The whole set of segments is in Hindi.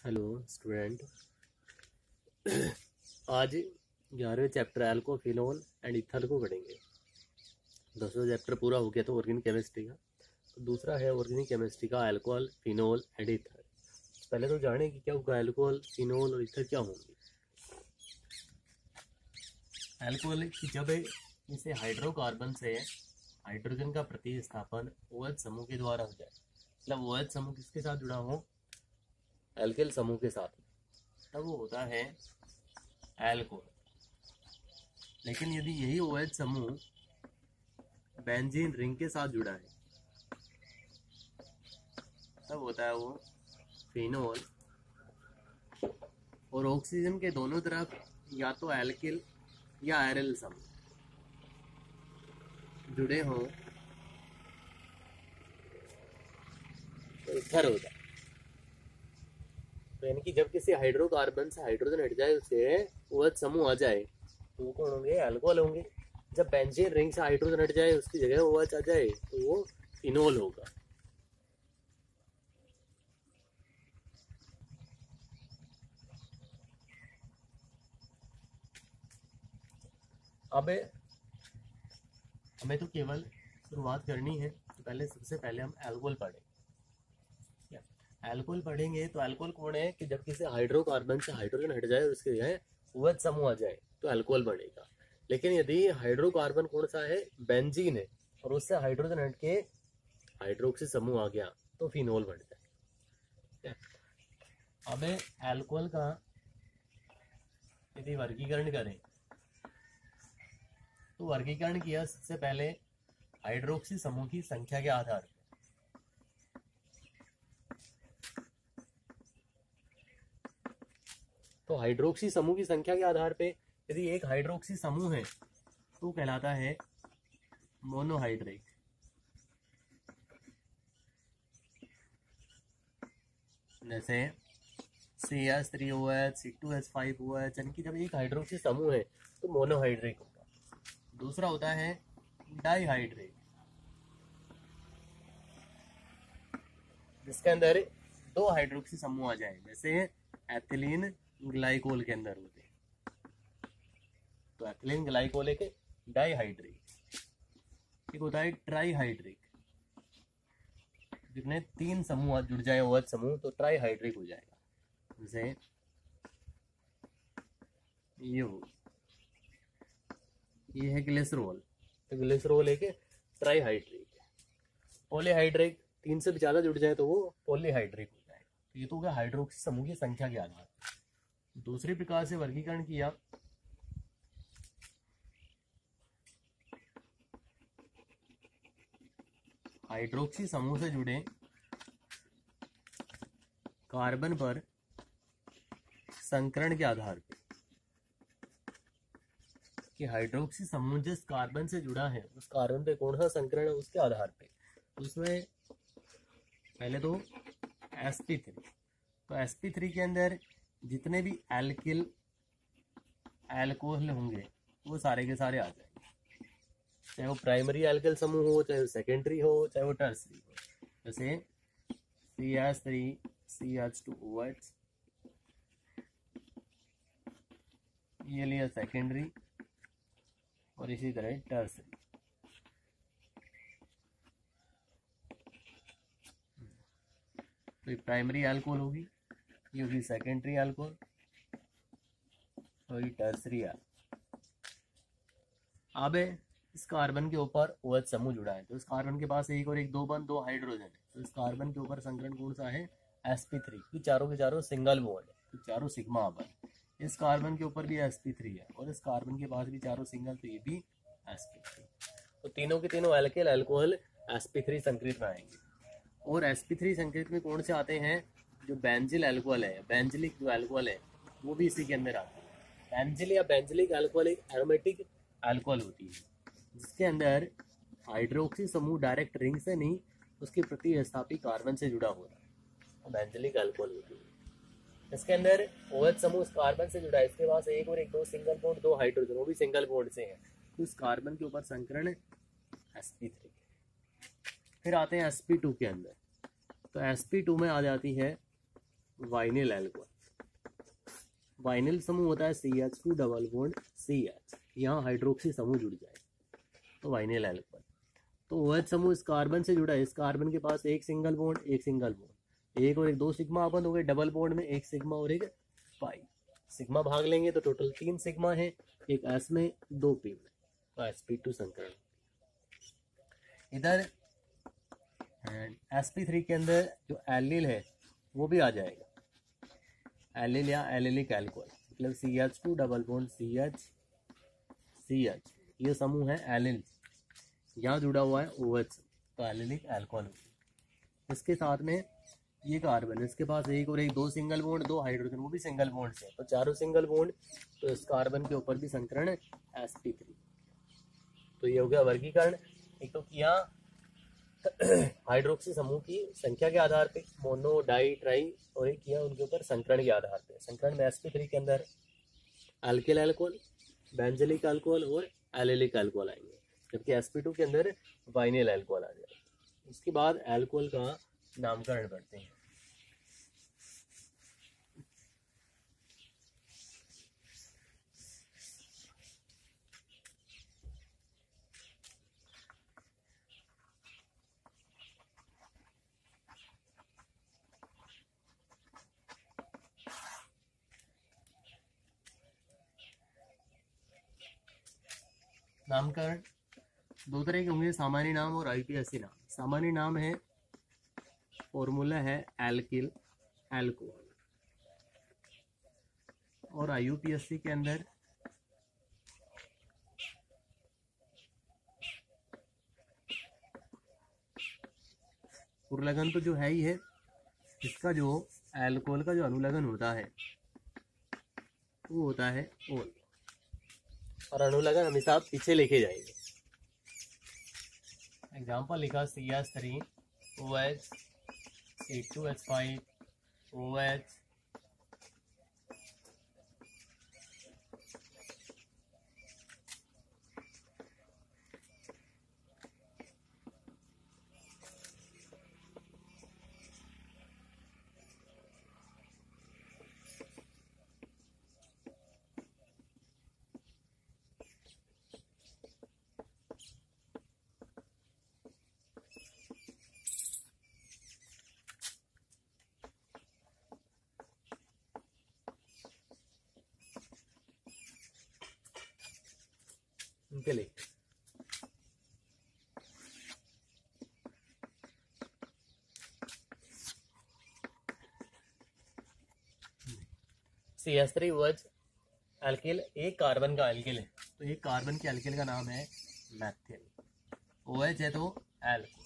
Hello student. आज 11वें चैप्टर एल्को फिनोल एंड इथर को पढ़ेंगे। 10वां चैप्टर पूरा हो गया तो ऑर्गेनिक केमिस्ट्री का, तो दूसरा है ऑर्गेनिक केमिस्ट्री का अल्कोहल फिनोल एंड इथर। पहले तो जाने कि क्या होगा अल्कोहल फिनोल और इथर क्या होंगे। अल्कोहल की जब इसे हाइड्रोकार्बन से हाइड्रोजन का प्रतिस्थापन OH समूह के द्वारा हो जाए, मतलब OH समूह किसके साथ जुड़ा हो, एल्किल समूह के साथ, तब वो होता है अल्कोहल। लेकिन यदि यही OH समूह बेंजीन रिंग के साथ जुड़ा है तब होता है वो फिनोल। और ऑक्सीजन के दोनों तरफ या तो एल्किल या एरिल समूह जुड़े हों तो इथर होता है। तो यानी कि जब किसी हाइड्रोकार्बन से हाइड्रोजन हट जाए, उससे OH समूह आ जाए तो वो कौन होंगे, अल्कोहल होंगे। जब बेंजीन रिंग से हाइड्रोजन हट जाए, उसकी जगह OH आ जाए तो वो फिनोल होगा। अब हमें तो केवल शुरुआत करनी है, तो पहले सबसे पहले हम अल्कोहल पढ़ेंगे। अल्कोहल पढ़ेंगे तो अल्कोहल कौन है कि जब किसी हाइड्रोकार्बन से हाइड्रोजन हट जाए और उसके जगह OH समूह आ जाए तो अल्कोहल बनेगा। लेकिन यदि हाइड्रोकार्बन कौन सा है, बेंजीन है, और उससे हाइड्रोजन हट के हाइड्रोक्सी समूह आ गया तो फिनोल बन जाए। अब अल्कोहल का यदि वर्गीकरण करें तो वर्गीकरण किया सबसे पहले हाइड्रोक्सी समूह की संख्या के आधार पर। तो हाइड्रोक्सी समूह की संख्या के आधार पे यदि एक हाइड्रोक्सी समूह है तो कहलाता है मोनोहाइड्रिक। जैसे CH3OH C2H5OH, यानी कि जब एक हाइड्रोक्सी समूह है तो मोनोहाइड्रिक होगा। दूसरा होता है डाईहाइड्रिक, जिसके अंदर दो हाइड्रोक्सी समूह आ जाए, जैसे एथिलीन ग्लाइकोल के अंदर होते हैं। तो एथिलीन ग्लाइकोल एक डाईहाइड्रिक। एक होता है ट्राईहाइड्रिक, जिसमें 3 समूह जुड़ जाए OH समूह तो ट्राईहाइड्रिक हो जाएगा। जैसे ये है ग्लिसरॉल, तो ग्लिसरॉल एक ट्राईहाइड्रिक है। पॉलीहाइड्रिक 3 से भी ज्यादा जुड़ जाए तो वो पॉलीहाइड्रिक हो जाएगा। तो ये तो हो गया हाइड्रोक्सी समूह की संख्या के आधार। दूसरे प्रकार से वर्गीकरण किया हाइड्रोक्सी समूह से जुड़े कार्बन पर संकरण के आधार पर, कि हाइड्रोक्सी समूह जिस कार्बन से जुड़ा है उस कार्बन पे कौन सा संकरण है उसके आधार पे। उसमें पहले तो sp3, तो sp3 के अंदर जितने भी एल्किल अल्कोहल होंगे वो सारे के सारे आ जाएंगे, चाहे वो प्राइमरी एल्किल समूह हो, चाहे वो सेकेंडरी हो, चाहे वो टर्सरी हो। जैसे CH3CH2OH ये लिया सेकेंडरी, और इसी तरह टर्सरी। तो ये प्राइमरी अल्कोहल होगी, ये होगी सेकेंडरी अल्कोहल, और ये टर्सरी अल्कोहल। अब इस कार्बन के ऊपर OH समूह जुड़ा है, तो इस कार्बन के पास एक और एक दो हाइड्रोजन है, तो इस कार्बन के ऊपर संकरण कौन सा है, sp3, की चारों के चारों सिंगल बॉन्ड है, तो चारों सिग्मा अपन। इस कार्बन के ऊपर भी sp3 है और इस कार्बन के पास भी चारों सिंगल, तो ये भी sp3। तो तीनों के तीनों एल्किल अल्कोहल sp3 संकरित में आएंगे। और sp3 संकरित में कौन से आते हैं, जो बेंजिल अल्कोहल है, बेंजिलिक जो अल्कोहल है वो भी इसी के अंदर आते हैं। बेंजिल या बेंजिलिक अल्कोहल एक एरोमेटिक अल्कोहल होती है, जिसके अंदर हाइड्रोक्सी समूह डायरेक्ट रिंग से नहीं, उसके प्रतिस्थापी कार्बन से जुड़ा होता है, बेंजिलिक अल्कोहल होती है। इसके अंदर OH समूह इस कार्बन से जुड़ा है, इसके पास एक और एक दो सिंगल बॉन्ड, दो हाइड्रोजन, वो भी सिंगल बॉन्ड से है, तो इस कार्बन के ऊपर संकरण sp3। फिर आते हैं sp2 के अंदर, तो sp2 में आ जाती है वाइनिल एल्कोहल। वाइनिल समूह होता है CH2 डबल बॉन्ड CH, यहाँ हाइड्रोक्सी समूह जुड़ जाए तो वाइनिल एल्कोहल। तो OH समूह इस कार्बन से जुड़ा है, इस कार्बन के पास एक सिंगल बॉन्ड, एक सिंगल बॉन्ड, एक और एक, दो सिग्मा अपन हो गए, डबल बॉन्ड में एक सिग्मा और एक पाई, सिग्मा भाग लेंगे तो टोटल 3 सिग्मा है, एक S में 2 P में, तो sp2 संकरण। इधर sp3 के अंदर जो एलिल है वो भी आ जाएगा, एलिल या एलिलिक एल्कोहल, मतलब CH2 डबल बॉन्ड CH, ये समूह है एलिल, यहाँ जुड़ा हुआ है OH, तो एलिलिक एल्कोहल। इसके साथ में ये कार्बन, इसके पास एक और एक, दो सिंगल बॉन्ड, दो हाइड्रोजन, वो भी सिंगल बॉन्ड से, तो चारों सिंगल बॉन्ड, तो इस कार्बन के ऊपर भी संकरण sp3। तो ये हो गया वर्गीकरण। एक तो किया हाइड्रोक्सी समूह की संख्या के आधार पे, मोनो, डाई, ट्राई, और एक किया उनके ऊपर संकरण के आधार पे। संकरण में sp3 के अंदर अल्किल अल्कोहल, बेंजलिक अल्कोहल और एलिलिक अल्कोहल आएंगे, जबकि sp2 के अंदर वाइनिल अल्कोहल आ जाएगा। उसके बाद अल्कोहल का नामकरण करते हैं। नामकरण दो तरह के होंगे, सामान्य नाम और IUPAC नाम। सामान्य नाम है, फॉर्मूला है एल्किल अल्कोहल, और IUPAC के अंदर उर्लगन तो जो है ही है, इसका जो अल्कोहल का जो अनुलगन होता है वो होता है ओल, और अनुलगन हमेशा पीछे लेके जाएंगे। एग्जाम्पल लिखा CH3 OH C2H5 OH इनके लिए CH3 OH एल्किल एक कार्बन का एल्किल है, तो एक कार्बन के एल्किल का नाम है मैथिल। OH है तो एल्को,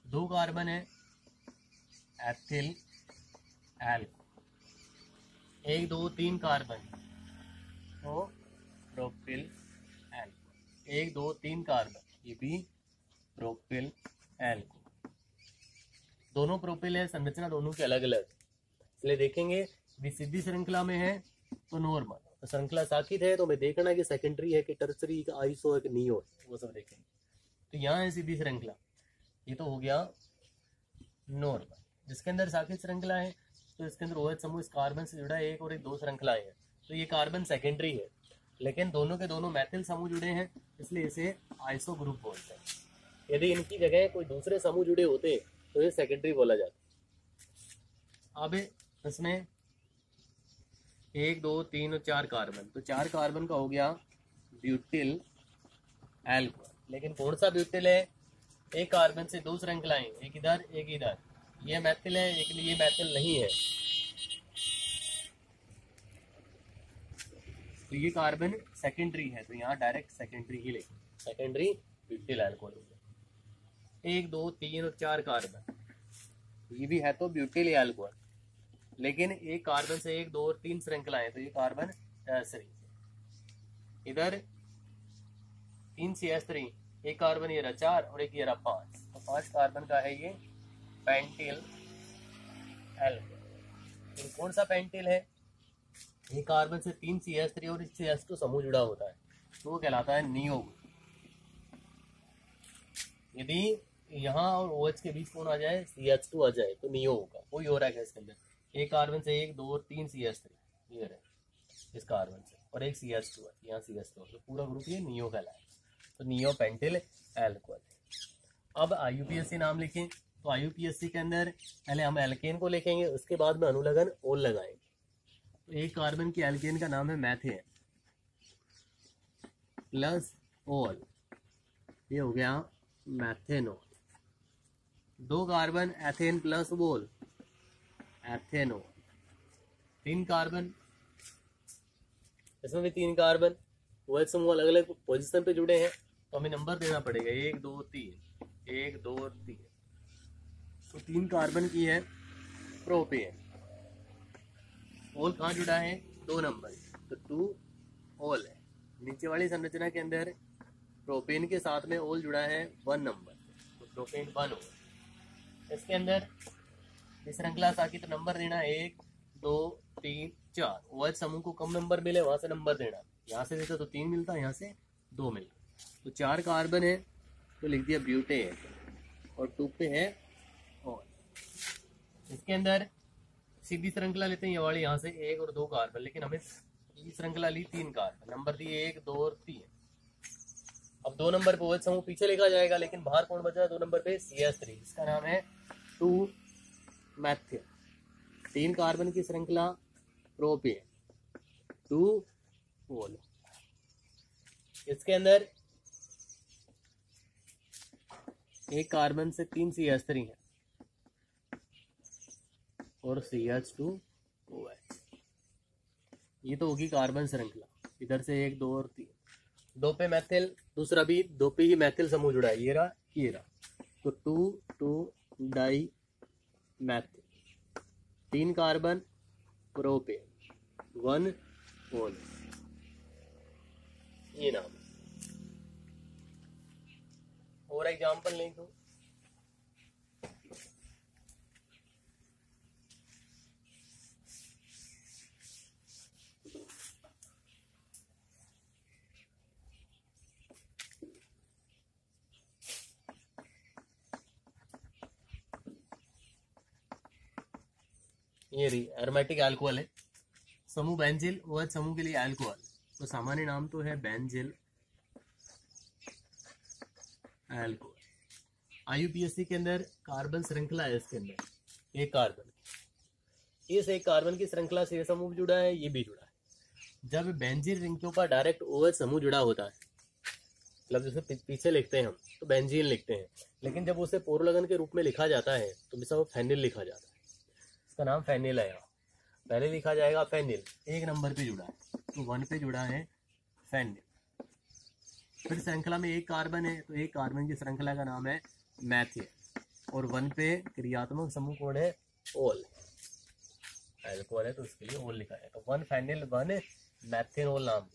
दो कार्बन है एथिल एल्को, एक दो तीन कार्बन तो प्रोपिल एल्को, एक दो तीन कार्बन ये भी प्रोपिल एल्को। दोनों प्रोपिल है, संरचना दोनों की अलग अलग, इसलिए देखेंगे सीधी श्रृंखला में है तो नॉर्मल, तो श्रृंखला साकित है तो हमें देखना कि सेकेंडरी है कि टर्सरी, आइसो है कि नियो है, वो सब देखेंगे। तो यहाँ है सीधी श्रृंखला, ये तो हो गया नॉर्मल। जिसके अंदर साकित श्रृंखला है तो इसके अंदर OH समूह इस कार्बन से जुड़ा है, एक और एक दो श्रृंखलाएं हैं, तो ये कार्बन सेकेंडरी है, लेकिन दोनों के दोनों मैथिल समूह जुड़े हैं, इसलिए इसे आइसो ग्रुप बोलते हैं। यदि इनकी जगह कोई दूसरे समूह जुड़े होते तो ये सेकेंडरी बोला जाता। अब इसमें एक दो तीन और चार कार्बन, तो चार कार्बन का हो गया ब्यूटिल एल्कोहल। लेकिन कौन सा ब्यूटिल है, एक कार्बन से दो श्रृंखलाएं, एक इधर एक इधर, ये मैथिल है, एक ये मैथिल नहीं है, तो ये कार्बन सेकेंडरी है, तो यहाँ डायरेक्ट सेकेंडरी ही लिखें, सेकेंडरी ब्यूटिल एल्कोहल हो गया। एक दो तीन और चार कार्बन, ये भी है तो ब्यूटिल एल्कोहल, लेकिन एक कार्बन से एक दो और तीन श्रृंखलाएं, तो ये कार्बन टर्सरी। इधर 3 CH3, एक कार्बन ये रहा 4 और एक ये रहा 5, तो 5 कार्बन का है ये पेंटिल एल्कोहल। तो कौन सा पेंटिल है, ये कार्बन से 3 CH3 और इस CH2 समूह जुड़ा होता है, तो वो कहलाता है नियो। यदि यहाँ और OH के बीच कौन आ जाए, CH2 आ जाए, तो नियो होगा, कोई और है इसके अंदर, एक कार्बन से 1 2 और 3 CH3 ये रहे इस कार्बन से, और एक CH2 है, यहाँ CH2, तो पूरा ग्रुप ये नियो कहलाएगा। तो नियो पेंटिल एल्कोहल। अब IUPAC नाम लिखें, तो IUPAC के अंदर पहले हम एल्केन को लिखेंगे, उसके बाद में अनुलग्न ओल लगाएंगे। तो एक कार्बन की एल्केन का नाम है मैथेन प्लस ओल, ये हो गया मैथेनोल। 2 कार्बन एथेन प्लस ओल, एथेनोल। 3 कार्बन, इसमें भी 3 कार्बन, वो समूह अलग अलग पोजीशन पे जुड़े हैं, तो हमें नंबर देना पड़ेगा 1 2 3, 1 2 3। तो 3 कार्बन की है प्रोपेन। ओल कहाँ जुड़ा है? 2 नंबर, तो 2 ओल है। नीचे वाली संरचना के अंदर प्रोपेन के साथ में ओल जुड़ा है 1 नंबर, तो प्रोपेन 1 ओल। इसके अंदर इस श्रृंखला साखी तो नंबर देना 1 2 3 4। OH समूह को कम नंबर मिले वहां से नंबर देना, यहाँ से देते तो 3 मिलता, यहाँ से 2 मिलता। तो 4 कार्बन है तो लिख दिया ब्यूटेन, और 2 पे है ओल। इसके अंदर सीधी श्रृंखला लेते हैं, ये वाली यहाँ से 1 और 2 कार्बन, लेकिन हमें ये श्रृंखला ली 3 कार्बन, नंबर दिए 1 2 और 3। अब 2 नंबर पे OH समूह पीछे लिखा जाएगा, लेकिन बाहर कौन बचा है 2 नंबर पे? CH3, इसका नाम है 2 मैथेन। 3 कार्बन की श्रृंखला प्रोपेन, 2 ओल। इसके अंदर एक कार्बन से 3 CH3 है और CH2 OH। ये तो होगी कार्बन श्रृंखला, इधर से 1 2 और 3। 2 पे मैथिल, दूसरा भी 2 पे ही मैथिल समूह जुड़ा है, ये रहा। तो 2 2 डाई मैथिल। 3 कार्बन प्रोपेन, 1 ओल, ये नाम। और एग्जाम्पल लिख दो। ये रही एरोमेटिक अल्कोहल है, समूह बेंजिल, OH समूह के लिए अल्कोहल, तो सामान्य नाम तो है बेंजिल अल्कोहल। IUPAC के अंदर कार्बन श्रृंखला है, इसके अंदर एक कार्बन, इस एक कार्बन की श्रृंखला से ये समूह जुड़ा है, ये भी जुड़ा है। जब बेंजीन रिंग के ऊपर डायरेक्ट OH समूह जुड़ा होता है, मतलब जैसे पीछे लिखते हैं हम तो बेंजीन लिखते हैं, लेकिन जब उसे पोरलगन के रूप में लिखा जाता है तो मिसा वो फेनिल लिखा जाता है। इसका नाम फेनिल है। यहाँ पहले लिखा जाएगा फेनिल, 1 नंबर पे जुड़ा है, तो 1 पे जुड़ा है फेनिल। फिर श्रृंखला में एक कार्बन है, तो एक कार्बन की श्रृंखला का नाम है मैथेन, और 1 पे क्रियात्मक समूह कौन है? ओल। अल्कोहल है तो उसके लिए ओल लिखा है, तो 1 फेनिल 1 मैथेनोल नाम,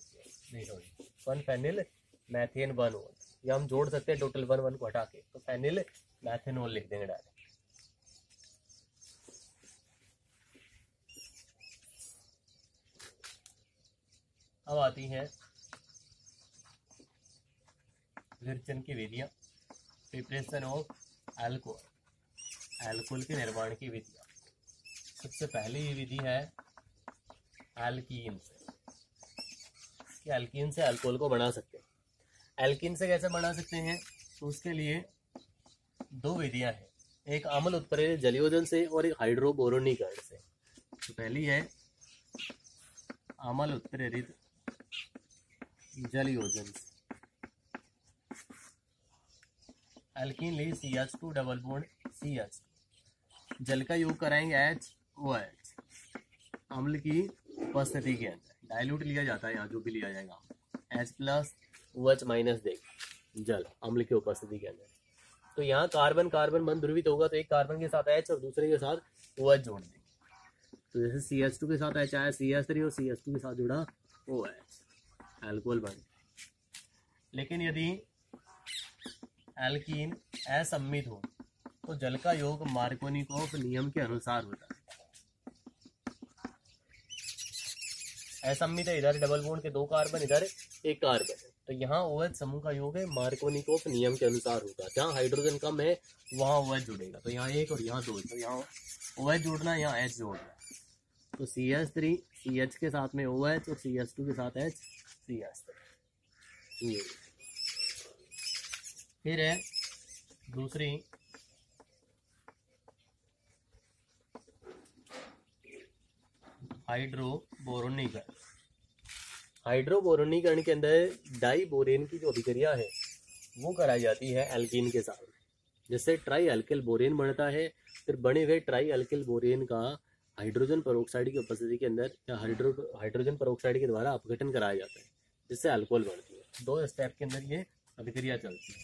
नहीं सॉरी 1 फेनिल मैथेन 1 ओल। या हम जोड़ सकते हैं टोटल 1 1 को हटा के, तो फेनिल मैथेनोल लिख देंगे डायरेक्ट। अब आती है विरचन की विधियां, प्रिपरेशन ऑफ अल्कोहल, अल्कोहल के निर्माण की विधियां। सबसे पहली ये विधि है एल्कीन से, कि एल्कीन से अल्कोहल को बना सकते हैं। एल्कीन से कैसे बना सकते हैं? तो उसके लिए 2 विधियां हैं, एक अम्ल उत्प्रेरित जलयोजन से और एक हाइड्रोबोरोनीकरण से। तो पहली है अम्ल उत्प्रेरित जलयोजन से। एल्कीन ली CH2 डबल बॉन्ड CH, जल का योग कराएंगे HOH, अम्ल की उपस्थिति के अंदर डाइल्यूट लिया जाता है, यहाँ जो भी लिया जाएगा H प्लस OH माइनस देगा जल अम्ल की उपस्थिति के अंदर। तो यहाँ कार्बन कार्बन बंध ध्रुवित होगा, तो एक कार्बन के साथ H और दूसरे के साथ OH जोड़ देंगे। तो जैसे CH2 के साथ H आया CH3 और CH2 के साथ जुड़ा OH, अल्कोहल बन। लेकिन यदि एल्कीन असम्मित हो तो जल का योग मार्कोनिकोव नियम के अनुसार होता है। असम्मित है, इधर डबल बॉन्ड के 2 कार्बन, इधर 1 कार्बन है, तो यहाँ OH समूह का योग है मार्कोनिकोव नियम के अनुसार होगा। जहाँ हाइड्रोजन कम है वहाँ OH जुड़ेगा। तो यहाँ 1 और यहाँ 2, तो यहाँ OH जोड़ना है, यहाँ H जोड़ना है। तो CH3 CH के साथ में OH और CH2 के साथ H CH3। फिर है दूसरी हाइड्रोबोरोनीकरण। हाइड्रोबोरोनीकरण के अंदर डाई बोरेन की जो अभिक्रिया है वो कराई जाती है एल्कीन के साथ, जिससे ट्राई अल्किल बोरेन बनता है। फिर बने हुए ट्राई अल्किल बोरेन का हाइड्रोजन पेरोक्साइड की उपस्थिति के अंदर या हाइड्रोजन पेरोक्साइड के द्वारा अपघटन कराया जाता है, जिससे अल्कोहल बनती है। 2 स्टेप के अंदर ये अभिक्रिया चलती है।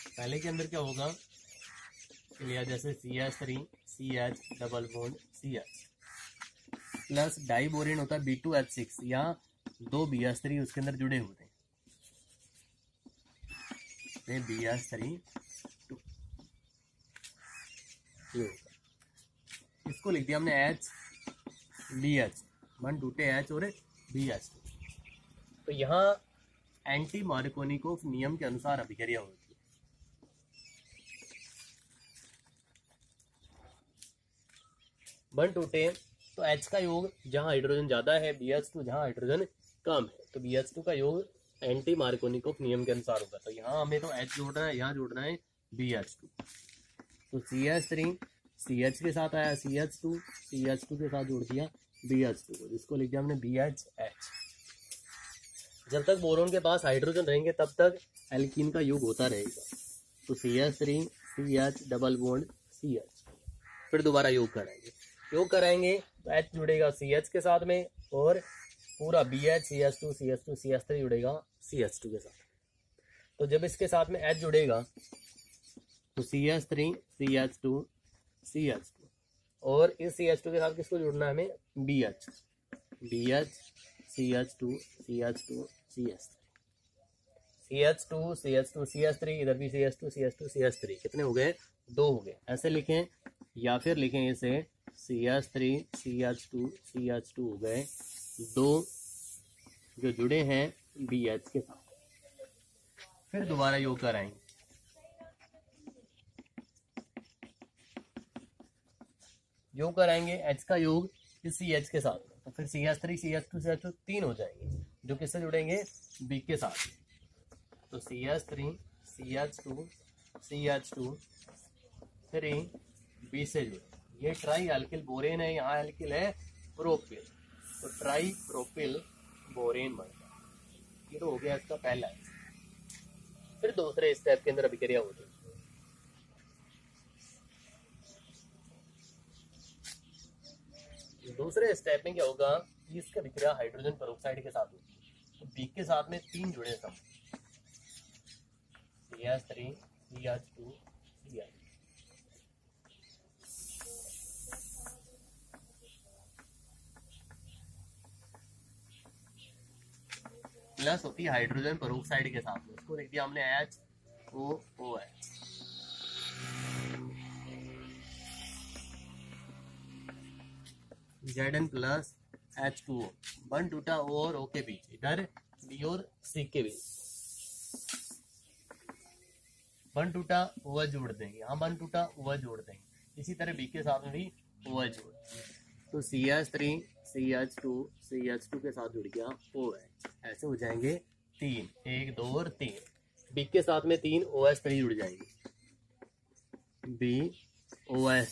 पहले के अंदर क्या होगा, जैसे CH3 CH double bond CH plus diborane होता है B2H6 या 2 BH3 उसके अंदर जुड़े होते हैं, BH3 इसको लिख दिया हमने H BH 1 टूटे H और BH। तो यहाँ एंटी मार्कोनिकोव नियम के अनुसार अभिक्रिया होती है। बन टूटे तो H का योग जहाँ हाइड्रोजन ज्यादा है, BH2 जहाँ हाइड्रोजन कम है, तो BH2 का योग एंटी मार्कोनिकोव नियम के अनुसार होगा। तो यहाँ हमें तो H जोड़ना है, यहाँ जोड़ना है BH2। तो CH3 CH के साथ आया, CH2 CH2 के साथ जोड़ दिया BH2 को, जिसको लिख दिया हमने BHH। जब तक बोरोन के पास हाइड्रोजन रहेंगे तब तक एल्कीन का योग होता रहेगा। तो CH3 CH double bond CH। फिर दोबारा योग कराएंगे तो H जुड़ेगा CH के साथ में और पूरा BH CH2 CH2 CH3 जुड़ेगा CH2 के साथ। तो जब इसके साथ में H जुड़ेगा तो CH3 CH2 CH2 और इस CH2 के साथ किसको जुड़ना है हमें, BH CH2 CH2 CH3 CH2 CH2 CH3, इधर भी CH2 CH2 CH3, कितने हो गए, 2 हो गए। ऐसे लिखें या फिर लिखें इसे CH3 CH2 CH2 हो गए 2 जो जुड़े हैं BH के साथ। फिर दोबारा योग कराएंगे। योग कराएंगे H का योग इस CH के साथ, तो फिर CH3 CH2 CH2 3 हो जाएंगे जो किससे जुड़ेंगे, B के साथ। तो CH3 CH2 CH2 3 B से जुड़े। ये ट्राई अल्किल बोरेन है, यहाँ अल्किल है प्रोपिल, तो ट्राई प्रोपिल बोरेन बनता है। ये तो हो गया इसका पहला। फिर दूसरे स्टेप के अंदर अभिक्रिया होती है। दूसरे स्टेप में क्या होगा, इसका अभिक्रिया हाइड्रोजन पेरोक्साइड के साथ होती है। तो B के साथ में 3 जुड़े समूह, CH3 CH2 CH प्लस होती है हाइड्रोजन पेरोक्साइड के साथ में, उसको लिख दिया हमने HOOH। Zn प्लस H2O, 1 टूटा O और O के बीच, इधर B और C के बीच 1 टूटा OH जोड़ देंगे, यहाँ 1 टूटा OH जोड़ देंगे। इसी तरह B के साथ में भी OH जोड़ देंगे। तो CH3 CH2 CH2 के साथ जुड़ गया OH, ऐसे हो जाएंगे 3, 1 2 और 3। B के साथ में 3 OH3 जुड़ जाएंगे, BOS,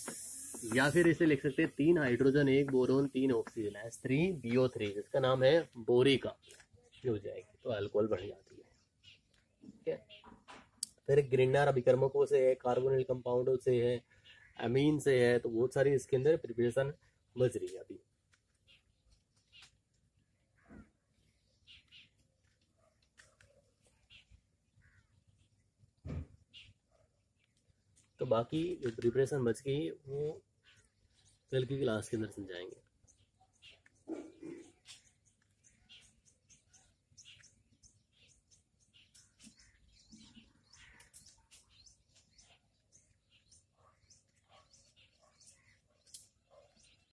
या फिर इसे लिख सकते हैं 3 हाइड्रोजन 1 बोरोन 3 ऑक्सीजन, H3BO3, जिसका नाम है बोरिका, हो जाएगी। तो अल्कोहल बढ़ जाती है। ठीक है। फिर ग्रिग्नार अभिकर्मकों से है, कार्बोनिल कंपाउंडों से है, अमीन से है, तो बहुत सारी इसके अंदर प्रिपरेशन बच रही है अभी। तो बाकी जो प्रिपरेशन बच गई वो कल की क्लास के अंदर समझाएंगे।